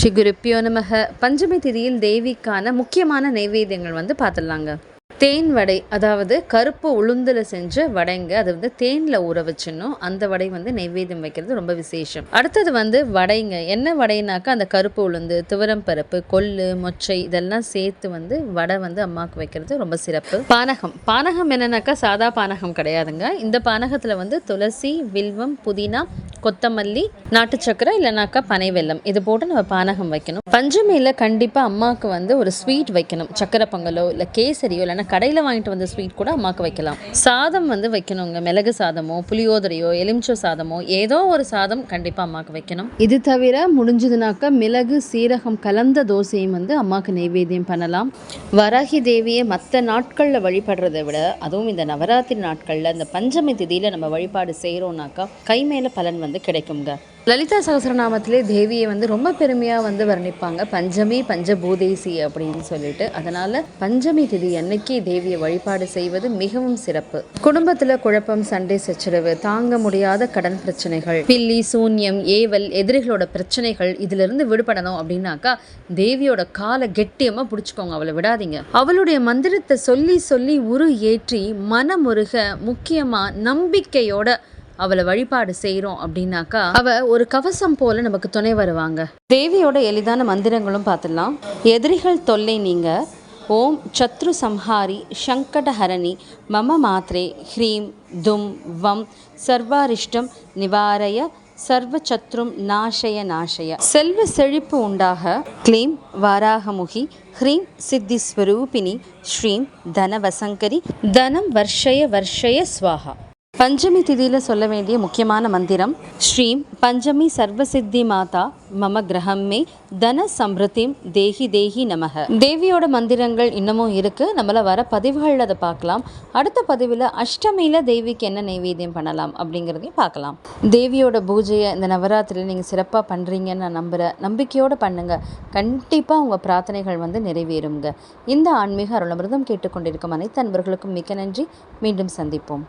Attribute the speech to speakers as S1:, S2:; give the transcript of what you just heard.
S1: ஸ்ரீ குருப்பியோ நமக. பஞ்சமி திதியில் தேவிக்கான முக்கியமான நைவேத்தியங்கள் பார்த்துடலாங்க. தேன் வடை, அதாவது கருப்பு உளுந்தில் செஞ்ச வடைங்க. அது தேனில் ஊற வச்சிடணும். அந்த வடை நைவேத்தியம் வைக்கிறது ரொம்ப விசேஷம். அடுத்தது வடைங்க. என்ன வடைனாக்கா அந்த கருப்பு உளுந்து, துவரம் பருப்பு, கொள்ளு, மொச்சை இதெல்லாம் சேர்த்து வடை அம்மாவுக்கு வைக்கிறது ரொம்ப சிறப்பு. பானகம் என்னன்னாக்கா சாதா பானகம் கிடையாதுங்க. இந்த பானகத்தில் துளசி, வில்வம், புதினா, கொத்தமல்லி, நாட்டு சக்கரை இல்லைனாக்கா பனை வெல்லம் இது போட்டு நம்ம பானகம் வைக்கணும். பஞ்சமியில் கண்டிப்பாக அம்மாவுக்கு ஒரு ஸ்வீட் வைக்கணும். சக்கரை பொங்கலோ இல்லை கேசரியோ இல்லைன்னா கடையில் வாங்கிட்டு வந்த ஸ்வீட் கூட அம்மாவுக்கு வைக்கலாம். சாதம் வைக்கணுங்க. மிளகு சாதமோ புளியோதரையோ எலுமிச்சோ சாதமோ ஏதோ ஒரு சாதம் கண்டிப்பாக அம்மாவுக்கு வைக்கணும். இது தவிர முடிஞ்சதுனாக்கா மிளகு சீரகம் கலந்த தோசையும் அம்மாவுக்கு நைவேத்தியம் பண்ணலாம். வராகி தேவியை மற்ற நாட்களில் வழிபடுறதை விட அதுவும் இந்த நவராத்திரி நாட்களில் இந்த பஞ்சமி திதியில் நம்ம வழிபாடு செய்கிறோம்னாக்கா கை மேலே பலன் கிடைக்குங்க. லலிதா சகஸ்ரநாமத்திலே தேவியை ரொம்ப பெருமையாக வர்ணிப்பாங்க. பஞ்சமி பஞ்சபூதேசி அப்படின்னு சொல்லிட்டு. அதனால் பஞ்சமி திதி அன்னைக்கு தேவியை வழிபாடு செய்வது மிகவும் சிறப்பு. குடும்பத்தில் குழப்பம், சண்டை சச்சரவு, தாங்க முடியாத கடன் பிரச்சனைகள், பில்லி சூன்யம், ஏவல், எதிரிகளோட பிரச்சனைகள் இதிலிருந்து விடுபடணும் அப்படின்னாக்கா தேவியோட காலை கெட்டியமாக பிடிச்சிக்கோங்க. அவளை விடாதீங்க. அவளுடைய மந்திரத்தை சொல்லி சொல்லி உரு ஏற்றி மனமுருக முக்கியமாக நம்பிக்கையோட அவளை வழிபாடு செய்கிறோம் அப்படின்னாக்கா அவ ஒரு கவசம் போல நமக்கு துணை வருவாங்க. தேவியோட எளிதான மந்திரங்களும் பார்த்துடலாம். எதிரிகள் தொல்லை நீங்க ஓம் சத்ரு சம்ஹாரி சங்கடஹரணி மம மாத்ரே ஹ்ரீம் தும் வம் சர்வாரிஷ்டம் நிவாரய சர்வ சத்ரும் நாசய நாசய. செல்வ செழிப்பு உண்டாக க்ளீம் வாராகமுகி ஹ்ரீம் சித்தி ஸ்வரூபிணி ஸ்ரீம் தனவசங்கரி தனம் வர்ஷய வர்ஷய ஸ்வாஹா. பஞ்சமி திதியில் சொல்ல வேண்டிய முக்கியமான மந்திரம் ஸ்ரீம் பஞ்சமி சர்வசித்தி மாதா மம கிரகம்மே தன சம்ருத்திம் தேஹி தேஹி நமக. தேவியோட மந்திரங்கள் இன்னமும் இருக்குது. நம்மள வர பதிவுகளில் அதை பார்க்கலாம். அடுத்த பதிவில் அஷ்டமியில் தேவிக்கு என்ன நைவேத்தியம் பண்ணலாம் அப்படிங்கிறதையும் பார்க்கலாம். தேவியோட பூஜையை இந்த நவராத்திரியில் நீங்கள் சிறப்பாக பண்ணுறீங்கன்னு நான் நம்புகிறேன். நம்பிக்கையோடு பண்ணுங்கள். கண்டிப்பாக உங்கள் பிரார்த்தனைகள் நிறைவேறுங்க. இந்த ஆன்மீக அருளமிர்தம் கேட்டுக்கொண்டிருக்கும் அனைத்து அன்பர்களுக்கும் மிக்க நன்றி. மீண்டும் சந்திப்போம்.